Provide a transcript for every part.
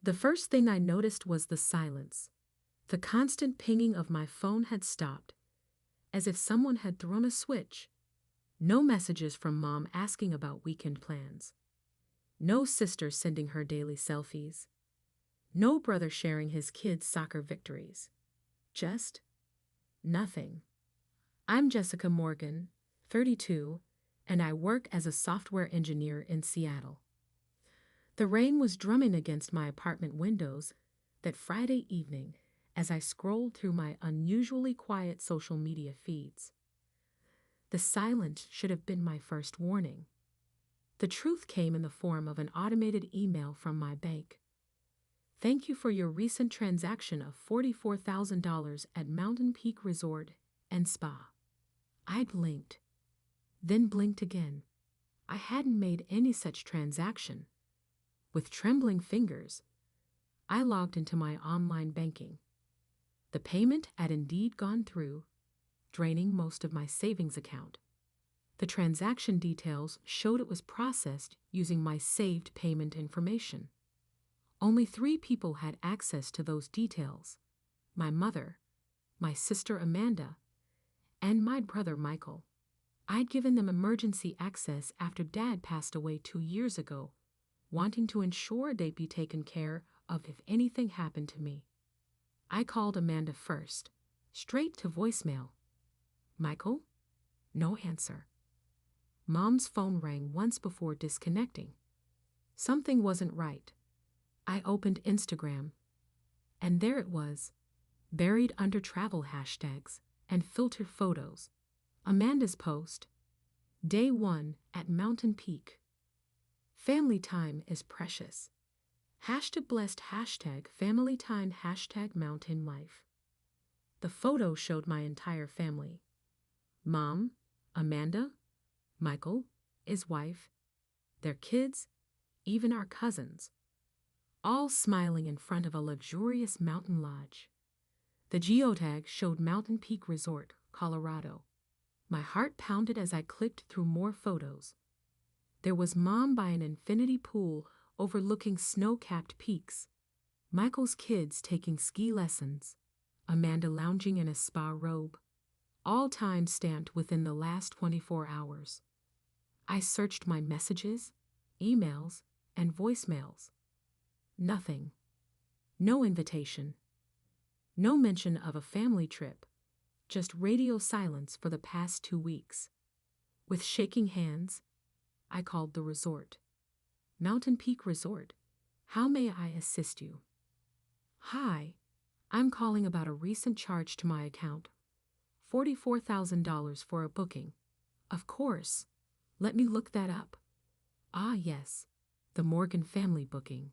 The first thing I noticed was the silence. The constant pinging of my phone had stopped, as if someone had thrown a switch. No messages from Mom asking about weekend plans. No sister sending her daily selfies. No brother sharing his kids' soccer victories. Just nothing. I'm Jessica Morgan, 32, and I work as a software engineer in Seattle. The rain was drumming against my apartment windows that Friday evening as I scrolled through my unusually quiet social media feeds. The silence should have been my first warning. The truth came in the form of an automated email from my bank. Thank you for your recent transaction of $44,000 at Mountain Peak Resort and Spa. I blinked, then blinked again. I hadn't made any such transaction. With trembling fingers, I logged into my online banking. The payment had indeed gone through, draining most of my savings account. The transaction details showed it was processed using my saved payment information. Only 3 people had access to those details: my mother, my sister Amanda, and my brother Michael. I'd given them emergency access after Dad passed away 2 years ago, wanting to ensure they'd be taken care of if anything happened to me. I called Amanda first, straight to voicemail. Michael? No answer. Mom's phone rang once before disconnecting. Something wasn't right. I opened Instagram, and there it was, buried under travel hashtags and filtered photos. Amanda's post, Day 1 at Mountain Peak. Family time is precious. #blessed #family time #mountain life. The photo showed my entire family. Mom, Amanda, Michael, his wife, their kids, even our cousins, all smiling in front of a luxurious mountain lodge. The geotag showed Mountain Peak Resort, Colorado. My heart pounded as I clicked through more photos. There was Mom by an infinity pool overlooking snow-capped peaks, Michael's kids taking ski lessons, Amanda lounging in a spa robe, all time-stamped within the last 24 hours. I searched my messages, emails, and voicemails. Nothing. No invitation. No mention of a family trip. Just radio silence for the past 2 weeks. With shaking hands, I called the resort. Mountain Peak Resort. How may I assist you? Hi, I'm calling about a recent charge to my account. $44,000 for a booking. Of course. Let me look that up. Ah, yes. The Morgan family booking.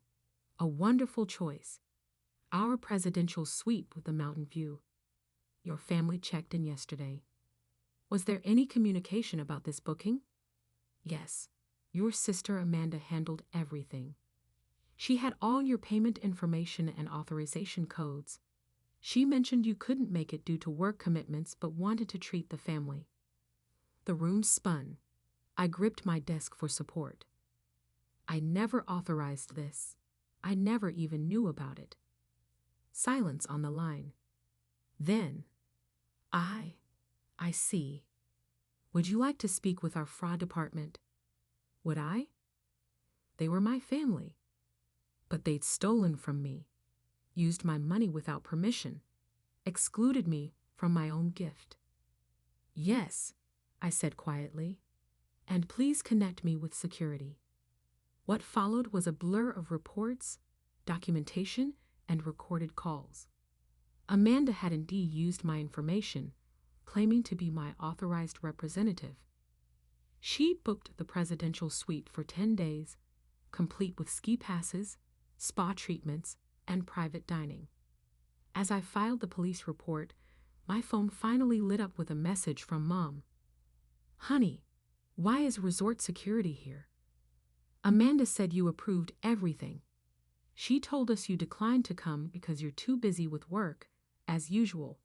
A wonderful choice. Our presidential suite with the mountain view. Your family checked in yesterday. Was there any communication about this booking? Yes. Your sister Amanda handled everything. She had all your payment information and authorization codes. She mentioned you couldn't make it due to work commitments but wanted to treat the family. The room spun. I gripped my desk for support. I never authorized this. I never even knew about it. Silence on the line. Then, I see. Would you like to speak with our fraud department? Would I? They were my family. But they'd stolen from me, used my money without permission, excluded me from my own gift. Yes, I said quietly, and please connect me with security. What followed was a blur of reports, documentation, and recorded calls. Amanda had indeed used my information, claiming to be my authorized representative. She'd booked the presidential suite for 10 days, complete with ski passes, spa treatments, and private dining. As I filed the police report, my phone finally lit up with a message from Mom. Honey, why is resort security here? Amanda said you approved everything. She told us you declined to come because you're too busy with work, as usual.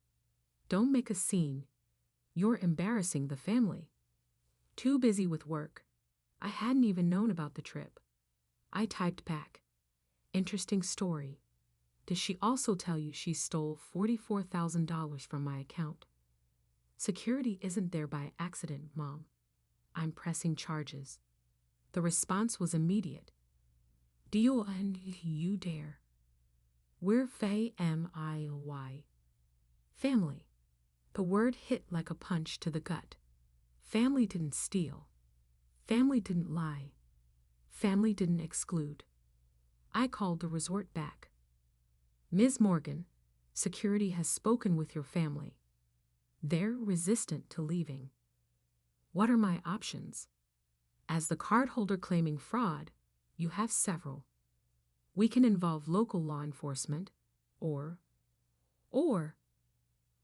Don't make a scene. You're embarrassing the family. Too busy with work. I hadn't even known about the trip. I typed back. Interesting story. Did she also tell you she stole $44,000 from my account? Security isn't there by accident, Mom. I'm pressing charges. The response was immediate. Do you dare? We're family. Family. The word hit like a punch to the gut. Family didn't steal. Family didn't lie. Family didn't exclude. I called the resort back. Ms. Morgan, security has spoken with your family. They're resistant to leaving. What are my options? As the cardholder claiming fraud, you have several. We can involve local law enforcement, or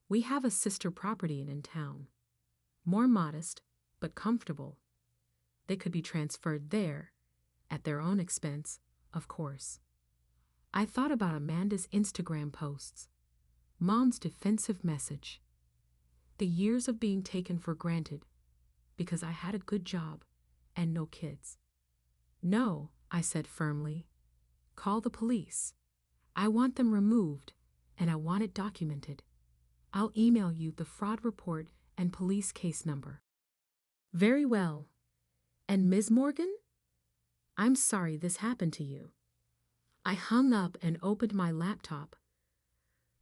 we have a sister property in town. More modest, but comfortable. They could be transferred there, at their own expense, of course. I thought about Amanda's Instagram posts, Mom's defensive message, the years of being taken for granted because I had a good job and no kids. No, I said firmly. Call the police. I want them removed, and I want it documented. I'll email you the fraud report and police case number. Very well. And Ms. Morgan? I'm sorry this happened to you. I hung up and opened my laptop,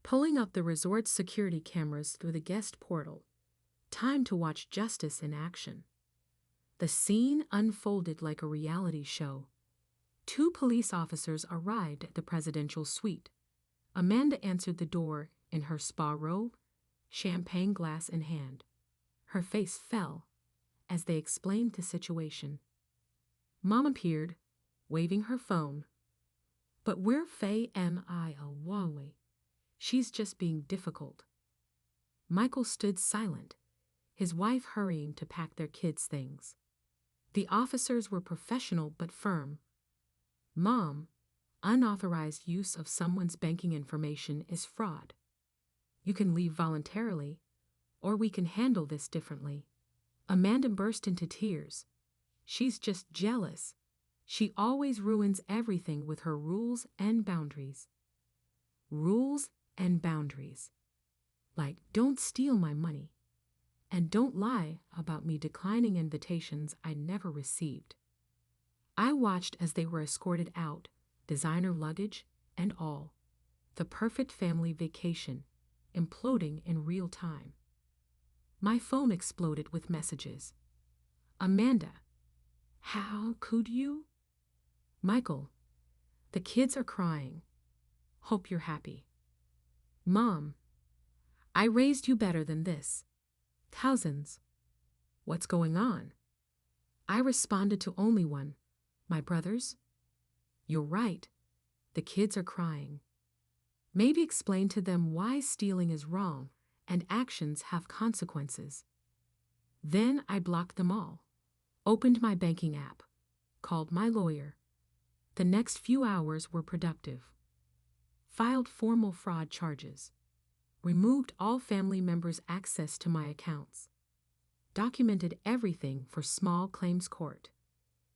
pulling up the resort's security cameras through the guest portal. Time to watch justice in action. The scene unfolded like a reality show. 2 police officers arrived at the presidential suite. Amanda answered the door in her spa robe, champagne glass in hand. Her face fell as they explained the situation. Mom appeared, waving her phone. But we're family. She's just being difficult. Michael stood silent, his wife hurrying to pack their kids' things. The officers were professional but firm. Mom, unauthorized use of someone's banking information is fraud. You can leave voluntarily, or we can handle this differently. Amanda burst into tears. She's just jealous. She always ruins everything with her rules and boundaries. Rules and boundaries. Like, don't steal my money. And don't lie about me declining invitations I never received. I watched as they were escorted out, designer luggage and all. The perfect family vacation, imploding in real time. My phone exploded with messages. Amanda, how could you? Michael, the kids are crying. Hope you're happy. Mom, I raised you better than this. Thousands. What's going on? I responded to only one. My brothers? You're right. The kids are crying. Maybe explain to them why stealing is wrong and actions have consequences. Then I blocked them all, opened my banking app, called my lawyer. The next few hours were productive. Filed formal fraud charges. Removed all family members' access to my accounts. Documented everything for small claims court.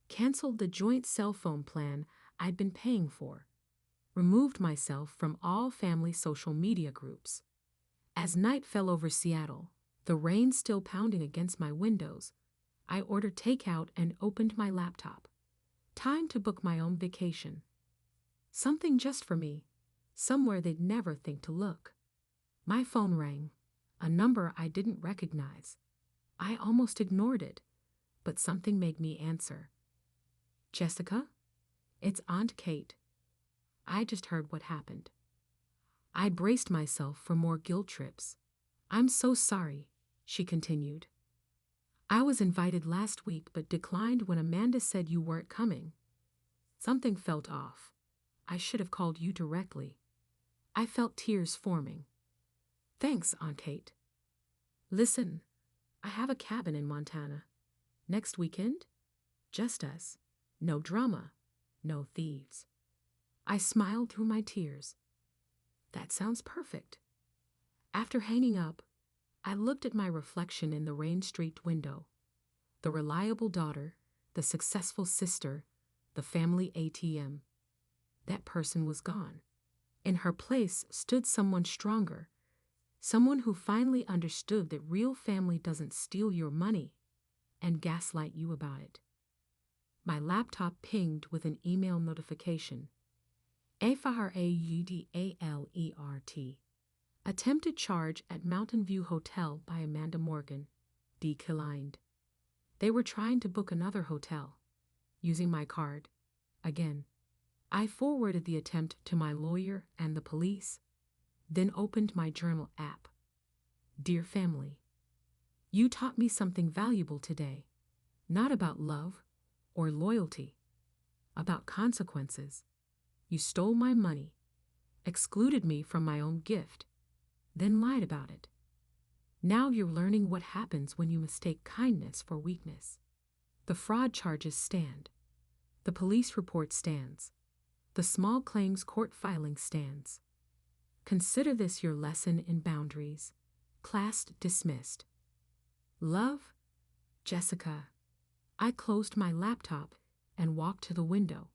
Canceled the joint cell phone plan I'd been paying for. Removed myself from all family social media groups. As night fell over Seattle, the rain still pounding against my windows, I ordered takeout and opened my laptop. Time to book my own vacation. Something just for me, somewhere they'd never think to look. My phone rang, a number I didn't recognize. I almost ignored it, but something made me answer. Jessica? It's Aunt Kate. I just heard what happened. I braced myself for more guilt trips. I'm so sorry, she continued. I was invited last week but declined when Amanda said you weren't coming. Something felt off. I should have called you directly. I felt tears forming. Thanks, Aunt Kate. Listen, I have a cabin in Montana. Next weekend? Just us. No drama. No thieves. I smiled through my tears. That sounds perfect. After hanging up, I looked at my reflection in the rain-streaked window. The reliable daughter, the successful sister, the family ATM. that person was gone. In her place stood someone stronger, someone who finally understood that real family doesn't steal your money and gaslight you about it. My laptop pinged with an email notification. AFRAUDALERT. Attempted charge at Mountain View Hotel by Amanda Morgan. Declined. They were trying to book another hotel. Using my card. Again. I forwarded the attempt to my lawyer and the police, then opened my journal app. Dear family, you taught me something valuable today. Not about love or loyalty. About consequences. You stole my money, excluded me from my own gift, then lied about it. Now you're learning what happens when you mistake kindness for weakness. The fraud charges stand. The police report stands. The small claims court filing stands. Consider this your lesson in boundaries. Class dismissed. Love, Jessica. I closed my laptop and walked to the window.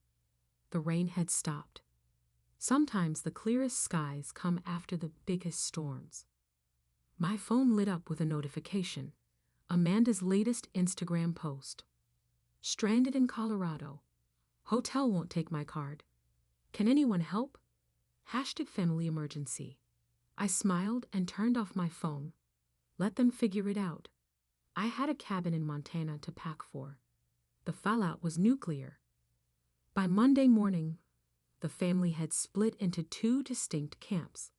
The rain had stopped. Sometimes the clearest skies come after the biggest storms. My phone lit up with a notification. Amanda's latest Instagram post. Stranded in Colorado. Hotel won't take my card. Can anyone help? #family emergency. I smiled and turned off my phone. Let them figure it out. I had a cabin in Montana to pack for. The fallout was nuclear. By Monday morning, the family had split into two distinct camps.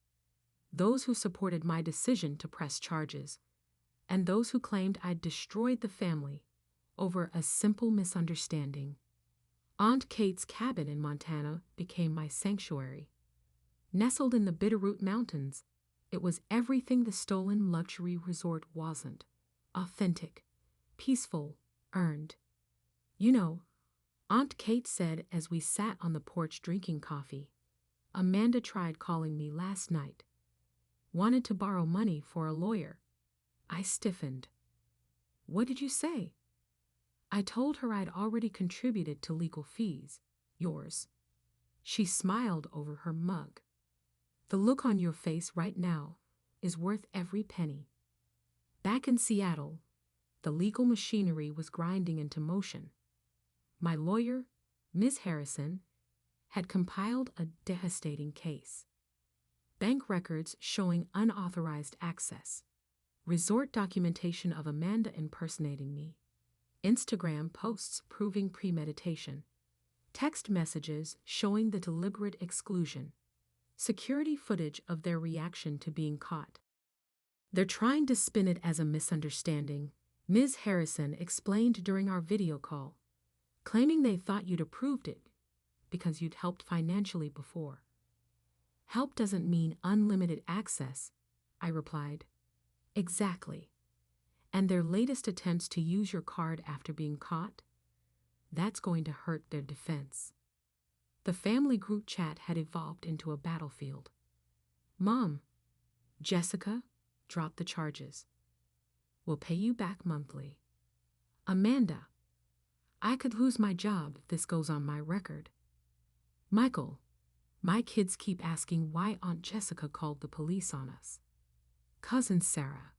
Those who supported my decision to press charges, and those who claimed I'd destroyed the family over a simple misunderstanding. Aunt Kate's cabin in Montana became my sanctuary. Nestled in the Bitterroot Mountains, it was everything the stolen luxury resort wasn't. Authentic, peaceful, earned. You know, Aunt Kate said as we sat on the porch drinking coffee, Amanda tried calling me last night. Wanted to borrow money for a lawyer. I stiffened. What did you say? I told her I'd already contributed to legal fees. Yours. She smiled over her mug. The look on your face right now is worth every penny. Back in Seattle, the legal machinery was grinding into motion. My lawyer, Ms. Harrison, had compiled a devastating case. Bank records showing unauthorized access. Resort documentation of Amanda impersonating me. Instagram posts proving premeditation. Text messages showing the deliberate exclusion. Security footage of their reaction to being caught. They're trying to spin it as a misunderstanding, Ms. Harrison explained during our video call, claiming they thought you'd approved it because you'd helped financially before. Help doesn't mean unlimited access, I replied. Exactly. And their latest attempts to use your card after being caught? That's going to hurt their defense. The family group chat had evolved into a battlefield. Mom, Jessica, dropped the charges. We'll pay you back monthly. Amanda, I could lose my job if this goes on my record. Michael, my kids keep asking why Aunt Jessica called the police on us. Cousin Sarah,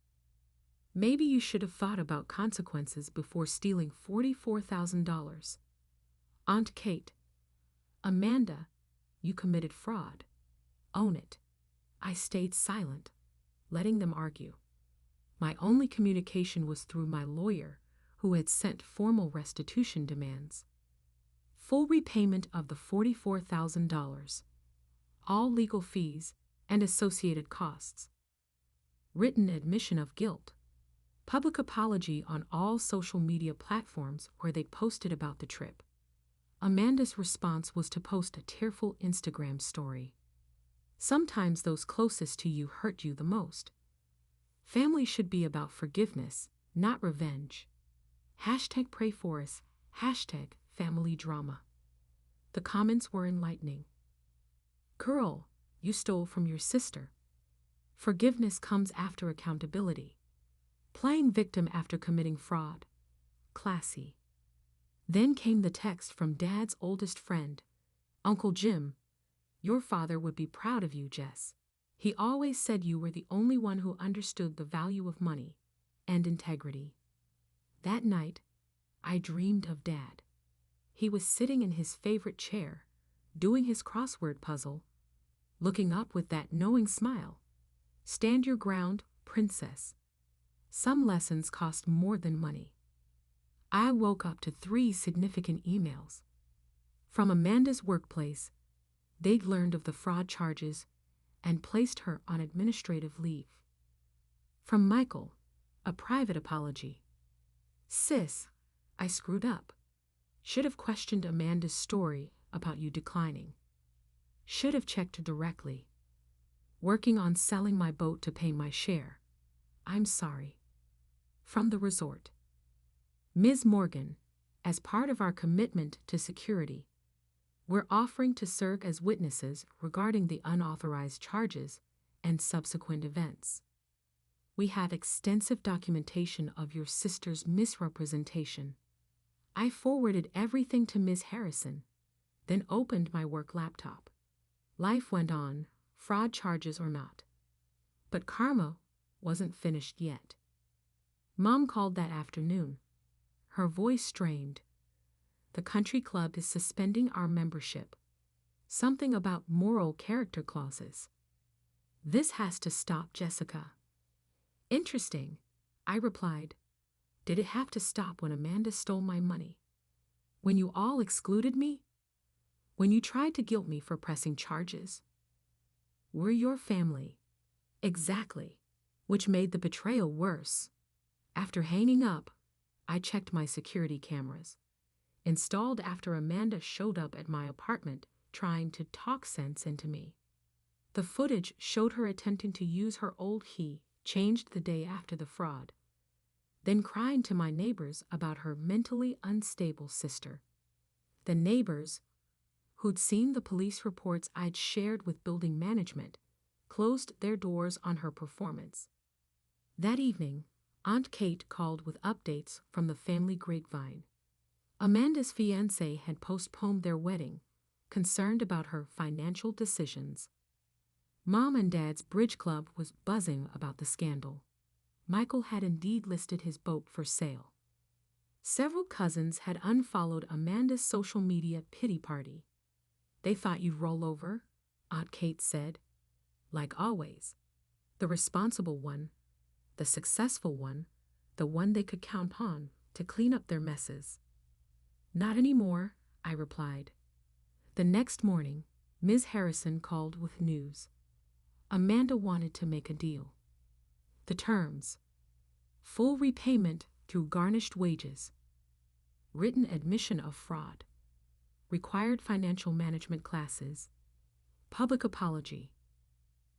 maybe you should have thought about consequences before stealing $44,000. Aunt Kate, Amanda, you committed fraud. Own it. I stayed silent, letting them argue. My only communication was through my lawyer, who had sent formal restitution demands. Full repayment of the $44,000. All legal fees and associated costs. Written admission of guilt. Public apology on all social media platforms where they posted about the trip. Amanda's response was to post a tearful Instagram story. Sometimes those closest to you hurt you the most. Family should be about forgiveness, not revenge. #pray for us, #family drama. The comments were enlightening. Girl, you stole from your sister. Forgiveness comes after accountability. Playing victim after committing fraud. Classy. Then came the text from Dad's oldest friend, Uncle Jim, Your father would be proud of you, Jess. He always said you were the only one who understood the value of money and integrity. That night, I dreamed of Dad. He was sitting in his favorite chair, doing his crossword puzzle, looking up with that knowing smile. Stand your ground, princess. Some lessons cost more than money. I woke up to 3 significant emails. From Amanda's workplace, they'd learned of the fraud charges and placed her on administrative leave. From Michael, a private apology. Sis, I screwed up. Should have questioned Amanda's story about you declining. Should have checked directly. Working on selling my boat to pay my share. I'm sorry. From the resort. Ms. Morgan, as part of our commitment to security, we're offering to serve as witnesses regarding the unauthorized charges and subsequent events. We have extensive documentation of your sister's misrepresentation. I forwarded everything to Ms. Harrison, then opened my work laptop. Life went on, fraud charges or not. But karma wasn't finished yet. Mom called that afternoon. Her voice strained. The country club is suspending our membership. Something about moral character clauses. This has to stop, Jessica. Interesting, I replied. Did it have to stop when Amanda stole my money? When you all excluded me? When you tried to guilt me for pressing charges? We're your family. Exactly. Which made the betrayal worse. After hanging up, I checked my security cameras, installed after Amanda showed up at my apartment trying to talk sense into me. The footage showed her attempting to use her old key, changed the day after the fraud, then crying to my neighbors about her mentally unstable sister. The neighbors, who'd seen the police reports I'd shared with building management, closed their doors on her performance. That evening, Aunt Kate called with updates from the family grapevine. Amanda's fiancé had postponed their wedding, concerned about her financial decisions. Mom and Dad's bridge club was buzzing about the scandal. Michael had indeed listed his boat for sale. Several cousins had unfollowed Amanda's social media pity party. They thought you'd roll over, Aunt Kate said. Like always. The responsible one, the successful one, the one they could count on to clean up their messes. Not anymore, I replied. The next morning, Ms. Harrison called with news. Amanda wanted to make a deal. The terms: full repayment through garnished wages, written admission of fraud, required financial management classes, public apology,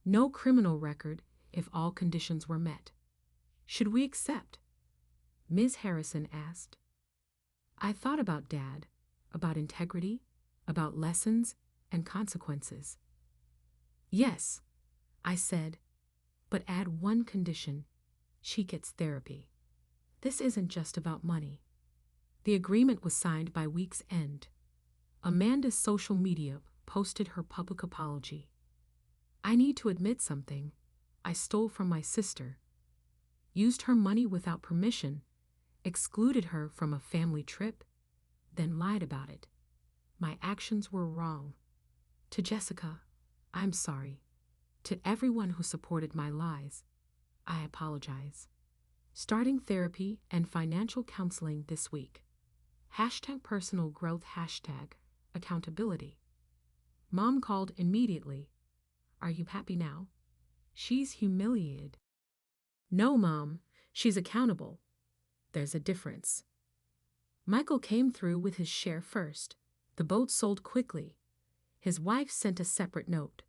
no criminal record if all conditions were met. Should we accept? Ms. Harrison asked. I thought about Dad, about integrity, about lessons and consequences. Yes, I said, but add one condition. She gets therapy. This isn't just about money. The agreement was signed by week's end. Amanda's social media posted her public apology. I need to admit something. I stole from my sister, used her money without permission, excluded her from a family trip, then lied about it. My actions were wrong. To Jessica, I'm sorry. To everyone who supported my lies, I apologize. Starting therapy and financial counseling this week. #personal growth #accountability. Mom called immediately. Are you happy now? She's humiliated. No, Mom, she's accountable. There's a difference. Michael came through with his share first. The boat sold quickly. His wife sent a separate note.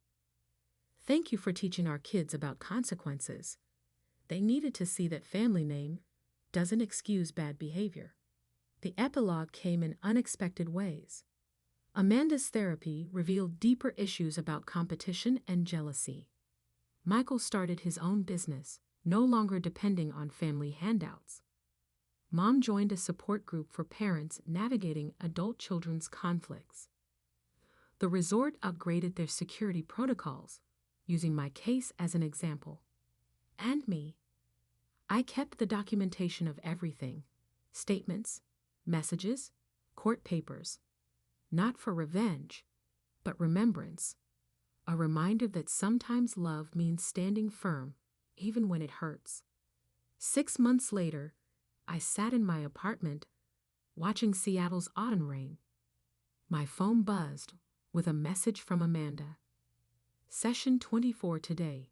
Thank you for teaching our kids about consequences. They needed to see that family name doesn't excuse bad behavior. The epilogue came in unexpected ways. Amanda's therapy revealed deeper issues about competition and jealousy. Michael started his own business, no longer depending on family handouts. Mom joined a support group for parents navigating adult children's conflicts. The resort upgraded their security protocols, using my case as an example. And me. I kept the documentation of everything: statements, messages, court papers. Not for revenge, but remembrance. A reminder that sometimes love means standing firm, even when it hurts. 6 months later, I sat in my apartment, watching Seattle's autumn rain. My phone buzzed with a message from Amanda. Session 24 today.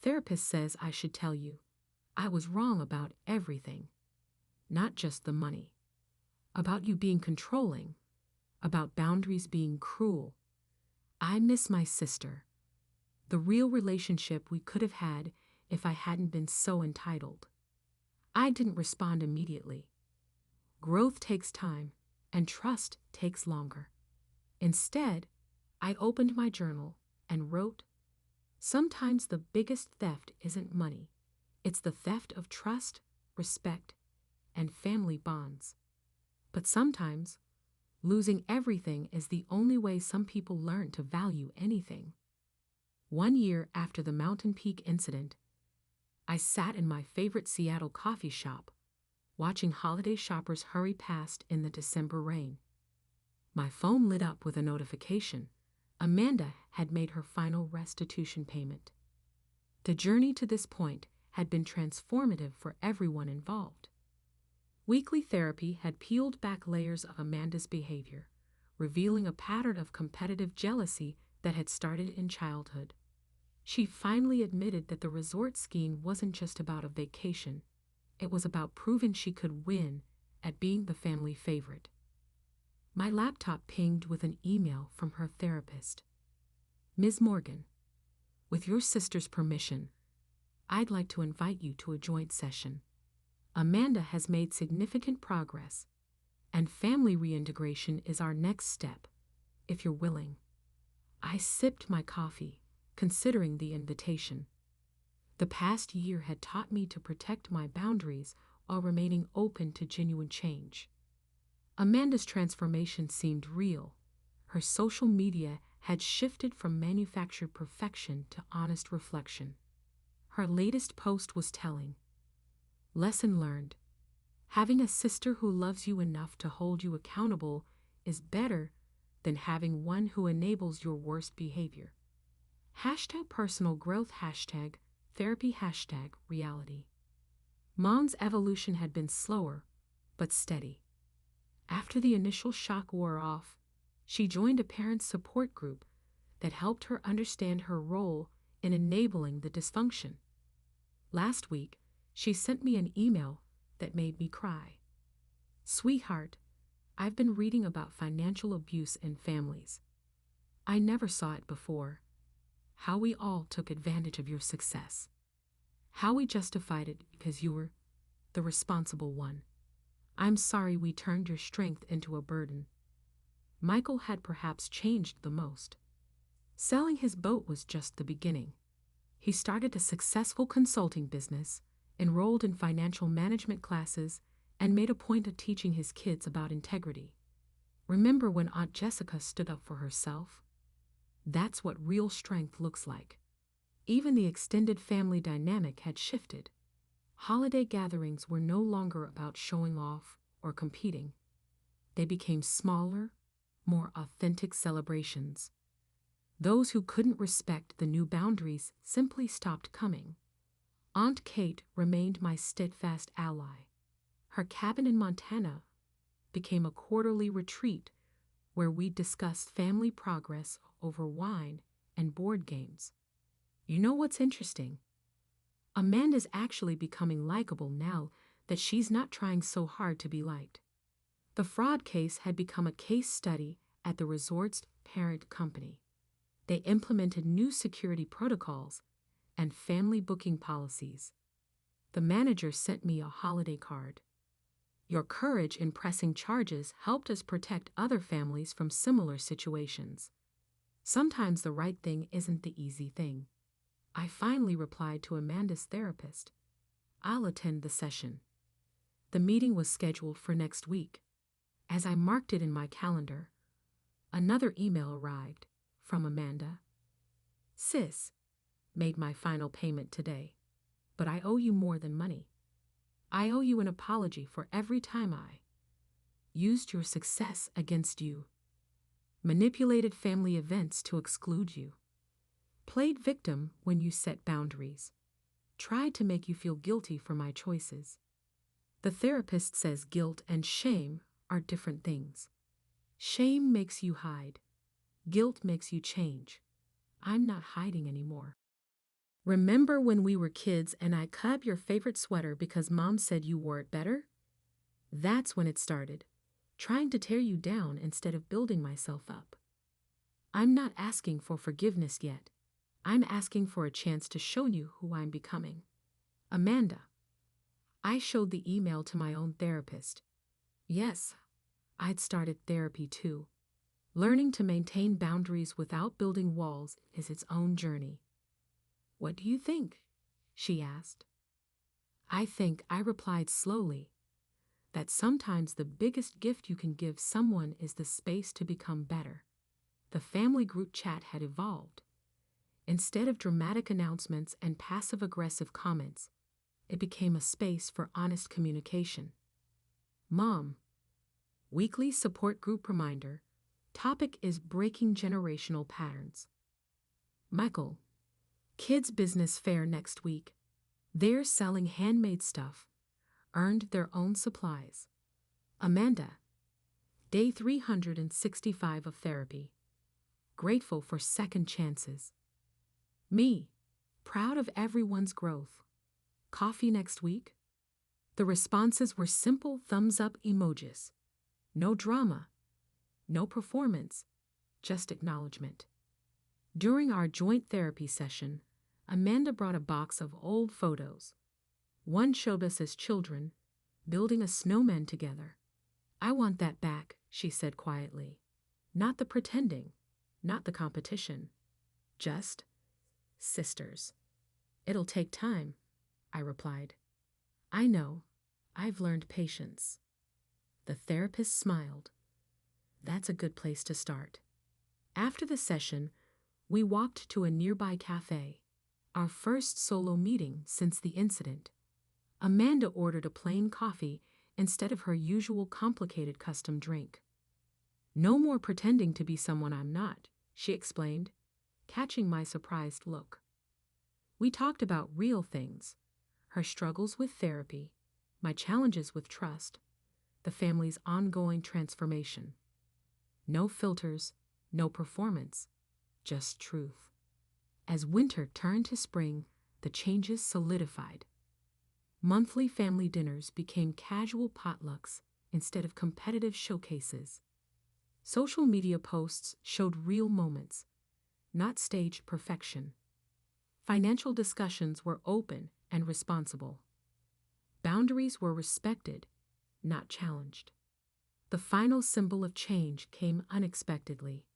Therapist says I should tell you, I was wrong about everything. Not just the money. About you being controlling. About boundaries being cruel. I miss my sister. The real relationship we could have had if I hadn't been so entitled. I didn't respond immediately. Growth takes time, and trust takes longer. Instead, I opened my journal and wrote, "Sometimes the biggest theft isn't money. It's the theft of trust, respect, and family bonds. But sometimes, losing everything is the only way some people learn to value anything." 1 year after the Mountain Peak incident, I sat in my favorite Seattle coffee shop, watching holiday shoppers hurry past in the December rain. My phone lit up with a notification. Amanda had made her final restitution payment. The journey to this point had been transformative for everyone involved. Weekly therapy had peeled back layers of Amanda's behavior, revealing a pattern of competitive jealousy that had started in childhood. She finally admitted that the resort skiing wasn't just about a vacation. It was about proving she could win at being the family favorite. My laptop pinged with an email from her therapist. "Ms. Morgan, with your sister's permission, I'd like to invite you to a joint session. Amanda has made significant progress, and family reintegration is our next step, if you're willing." I sipped my coffee, considering the invitation. The past year had taught me to protect my boundaries while remaining open to genuine change. Amanda's transformation seemed real. Her social media had shifted from manufactured perfection to honest reflection. Her latest post was telling. Lesson learned. Having a sister who loves you enough to hold you accountable is better than having one who enables your worst behavior. #personal growth, #therapy, #reality. Mom's evolution had been slower, but steady. After the initial shock wore off, she joined a parent support group that helped her understand her role in enabling the dysfunction. Last week, she sent me an email that made me cry. "Sweetheart, I've been reading about financial abuse in families. I never saw it before. How we all took advantage of your success. How we justified it because you were the responsible one. I'm sorry we turned your strength into a burden." Michael had perhaps changed the most. Selling his boat was just the beginning. He started a successful consulting business, enrolled in financial management classes, and made a point of teaching his kids about integrity. Remember when Aunt Jessica stood up for herself? That's what real strength looks like. Even the extended family dynamic had shifted. Holiday gatherings were no longer about showing off or competing. They became smaller, more authentic celebrations. Those who couldn't respect the new boundaries simply stopped coming. Aunt Kate remained my steadfast ally. Her cabin in Montana became a quarterly retreat where we discussed family progress over wine and board games. You know what's interesting? Amanda's actually becoming likable now that she's not trying so hard to be liked. The fraud case had become a case study at the resort's parent company. They implemented new security protocols and family booking policies. The manager sent me a holiday card. "Your courage in pressing charges helped us protect other families from similar situations. Sometimes the right thing isn't the easy thing." I finally replied to Amanda's therapist. "I'll attend the session." The meeting was scheduled for next week. As I marked it in my calendar, Another email arrived from Amanda. Sis, made my final payment today, but I owe you more than money. I owe you an apology for every time I used your success against you, manipulated family events to exclude you, played victim when you set boundaries, tried to make you feel guilty for my choices. The therapist says guilt and shame are different things. Shame makes you hide. Guilt makes you change. I'm not hiding anymore. Remember when we were kids and I cut up your favorite sweater because Mom said you wore it better? That's when it started, trying to tear you down instead of building myself up. I'm not asking for forgiveness yet. I'm asking for a chance to show you who I'm becoming. Amanda. I showed the email to my own therapist. Yes, I'd started therapy too. Learning to maintain boundaries without building walls is its own journey. What do you think? She asked. I replied slowly, that sometimes the biggest gift you can give someone is the space to become better. The family group chat had evolved. Instead of dramatic announcements and passive-aggressive comments, it became a space for honest communication. Mom. Weekly support group reminder. Topic is breaking generational patterns. Michael. Kids business fair next week. They're selling handmade stuff. Earned their own supplies. Amanda. Day 365 of therapy. Grateful for second chances. Me. Proud of everyone's growth. Coffee next week? The responses were simple thumbs up emojis. No drama. No performance. Just acknowledgement. During our joint therapy session, Amanda brought a box of old photos. One showed us as children, building a snowman together. I want that back, she said quietly. Not the pretending, not the competition. Just sisters. It'll take time, I replied. I know. I've learned patience. The therapist smiled. That's a good place to start. After the session, we walked to a nearby cafe, our first solo meeting since the incident. Amanda ordered a plain coffee instead of her usual complicated custom drink. No more pretending to be someone I'm not, she explained, catching my surprised look. We talked about real things, her struggles with therapy, my challenges with trust, the family's ongoing transformation. No filters, no performance, just truth. As winter turned to spring, the changes solidified. Monthly family dinners became casual potlucks instead of competitive showcases. Social media posts showed real moments, not staged perfection. Financial discussions were open and responsible. Boundaries were respected, not challenged. The final symbol of change came unexpectedly.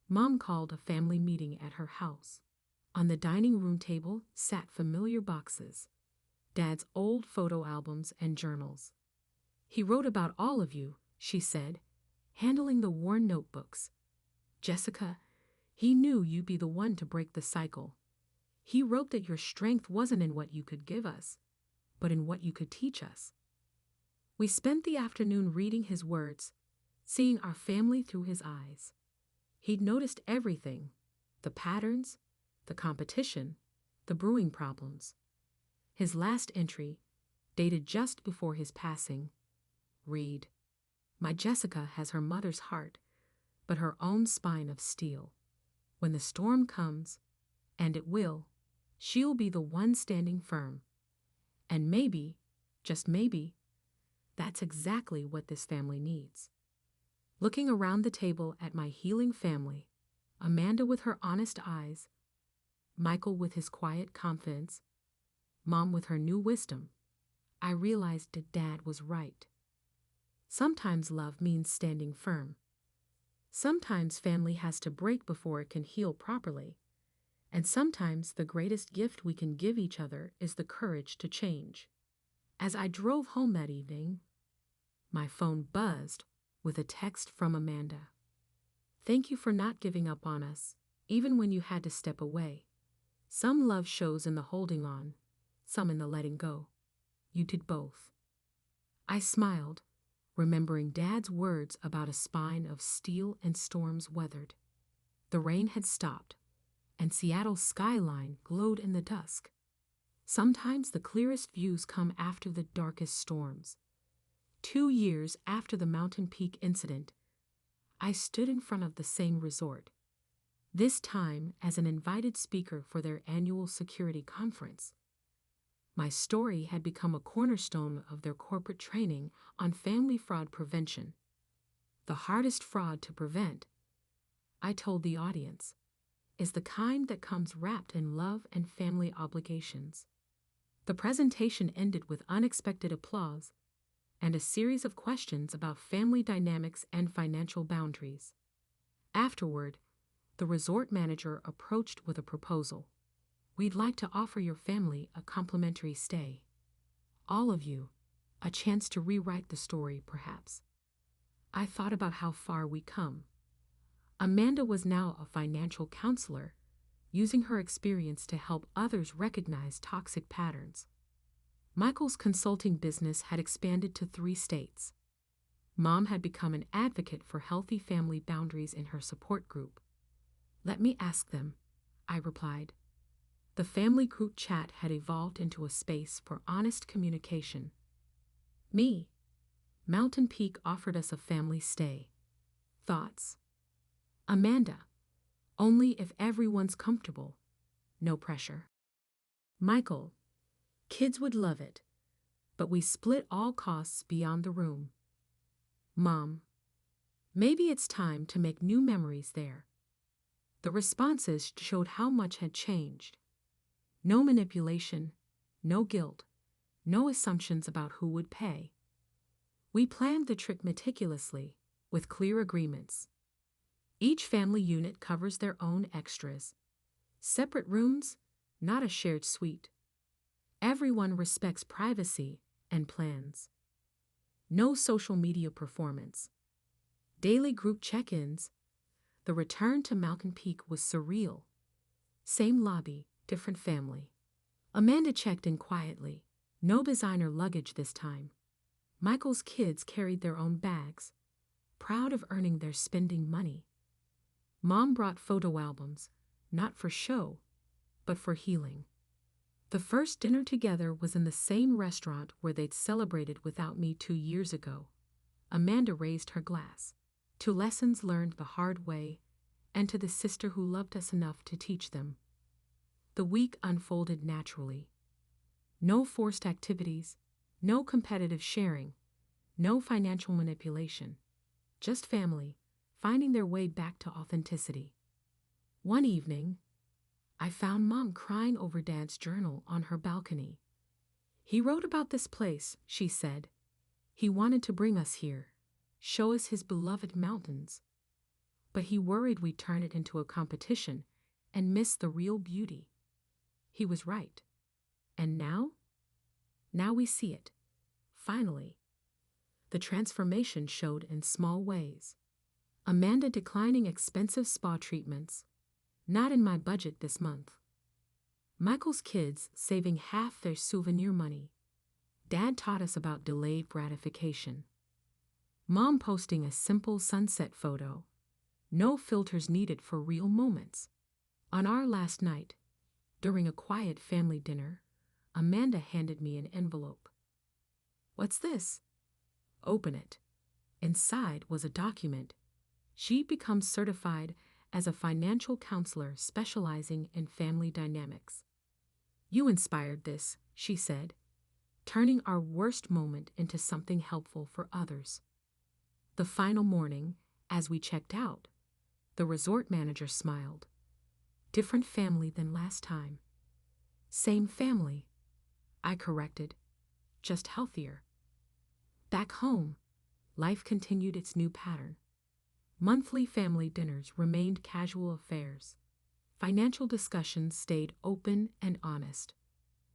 Mom called a family meeting at her house. On the dining room table sat familiar boxes, Dad's old photo albums and journals. He wrote about all of you, she said, handling the worn notebooks. Jessica, he knew you'd be the one to break the cycle. He wrote that your strength wasn't in what you could give us, but in what you could teach us. We spent the afternoon reading his words, seeing our family through his eyes. He'd noticed everything, the patterns, the competition, the brewing problems. His last entry, dated just before his passing, read, "My Jessica has her mother's heart, but her own spine of steel. When the storm comes, and it will, she'll be the one standing firm. And maybe, just maybe, that's exactly what this family needs." Looking around the table at my healing family, Amanda with her honest eyes, Michael with his quiet confidence, Mom with her new wisdom, I realized that Dad was right. Sometimes love means standing firm. Sometimes family has to break before it can heal properly. And sometimes the greatest gift we can give each other is the courage to change. As I drove home that evening, my phone buzzed with a text from Amanda. Thank you for not giving up on us, even when you had to step away. Some love shows in the holding on, some in the letting go. You did both. I smiled, remembering Dad's words about a spine of steel and storms weathered. The rain had stopped, and Seattle's skyline glowed in the dusk. Sometimes the clearest views come after the darkest storms. 2 years after the Mountain Peak incident, I stood in front of the same resort, this time as an invited speaker for their annual security conference. My story had become a cornerstone of their corporate training on family fraud prevention. The hardest fraud to prevent, I told the audience, is the kind that comes wrapped in love and family obligations. The presentation ended with unexpected applause and a series of questions about family dynamics and financial boundaries. Afterward, the resort manager approached with a proposal. We'd like to offer your family a complimentary stay. All of you, a chance to rewrite the story, perhaps. I thought about how far we come. Amanda was now a financial counselor, using her experience to help others recognize toxic patterns. Michael's consulting business had expanded to 3 states. Mom had become an advocate for healthy family boundaries in her support group. Let me ask them, I replied. The family group chat had evolved into a space for honest communication. Me. Mountain Peak offered us a family stay. Thoughts? Amanda. Only if everyone's comfortable. No pressure. Michael. Kids would love it, but we split all costs beyond the room. Mom. Maybe it's time to make new memories there. The responses showed how much had changed. No manipulation, no guilt, no assumptions about who would pay. We planned the trip meticulously, with clear agreements. Each family unit covers their own extras. Separate rooms, not a shared suite. Everyone respects privacy and plans. No social media performance. Daily group check-ins. The return to Mountain Peak was surreal. Same lobby, different family. Amanda checked in quietly. No designer luggage this time. Michael's kids carried their own bags, proud of earning their spending money. Mom brought photo albums, not for show, but for healing. The first dinner together was in the same restaurant where they'd celebrated without me 2 years ago. Amanda raised her glass. To lessons learned the hard way, and to the sister who loved us enough to teach them. The week unfolded naturally. No forced activities, no competitive sharing, no financial manipulation. Just family, finding their way back to authenticity. One evening, I found Mom crying over Dad's journal on her balcony. He wrote about this place, she said. He wanted to bring us here, show us his beloved mountains. But he worried we'd turn it into a competition and miss the real beauty. He was right. And now? Now we see it. Finally. The transformation showed in small ways. Amanda declining expensive spa treatments. Not in my budget this month. Michael's kids saving half their souvenir money. Dad taught us about delayed gratification. Mom posting a simple sunset photo. No filters needed for real moments. On our last night, during a quiet family dinner, Amanda handed me an envelope. What's this? Open it. Inside was a document. She'd become certified as a financial counselor specializing in family dynamics. You inspired this, she said, turning our worst moment into something helpful for others. The final morning, as we checked out, the resort manager smiled. Different family than last time. Same family, I corrected, just healthier. Back home, life continued its new pattern. Monthly family dinners remained casual affairs. Financial discussions stayed open and honest.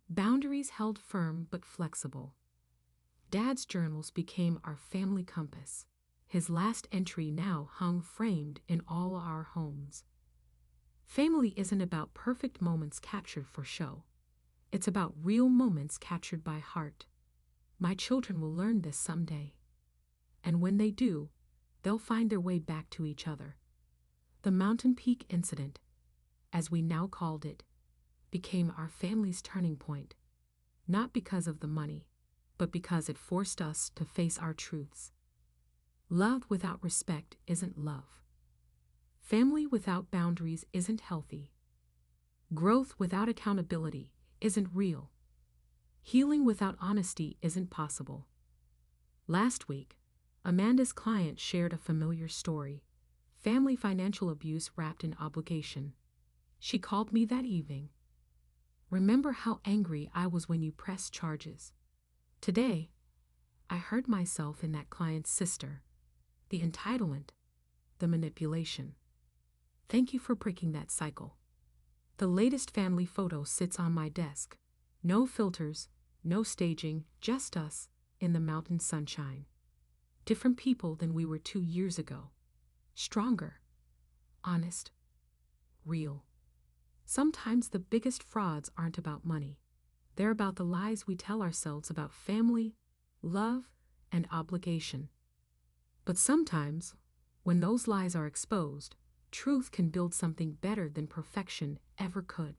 Boundaries held firm but flexible. Dad's journals became our family compass, His last entry now hung framed in all our homes. Family isn't about perfect moments captured for show. It's about real moments captured by heart. My children will learn this someday. And when they do, they'll find their way back to each other. The Mountain Peak incident, as we now called it, became our family's turning point, not because of the money, but because it forced us to face our truths. Love without respect isn't love. Family without boundaries isn't healthy. Growth without accountability isn't real. Healing without honesty isn't possible. Last week, Amanda's client shared a familiar story: family financial abuse wrapped in obligation. She called me that evening. "Remember how angry I was when you pressed charges?" Today, I heard myself in that client's sister. The entitlement, the manipulation. Thank you for breaking that cycle. The latest family photo sits on my desk. No filters, no staging, just us in the mountain sunshine. Different people than we were 2 years ago. Stronger, honest, real. Sometimes the biggest frauds aren't about money. They're about the lies we tell ourselves about family, love, and obligation. But sometimes, when those lies are exposed, truth can build something better than perfection ever could.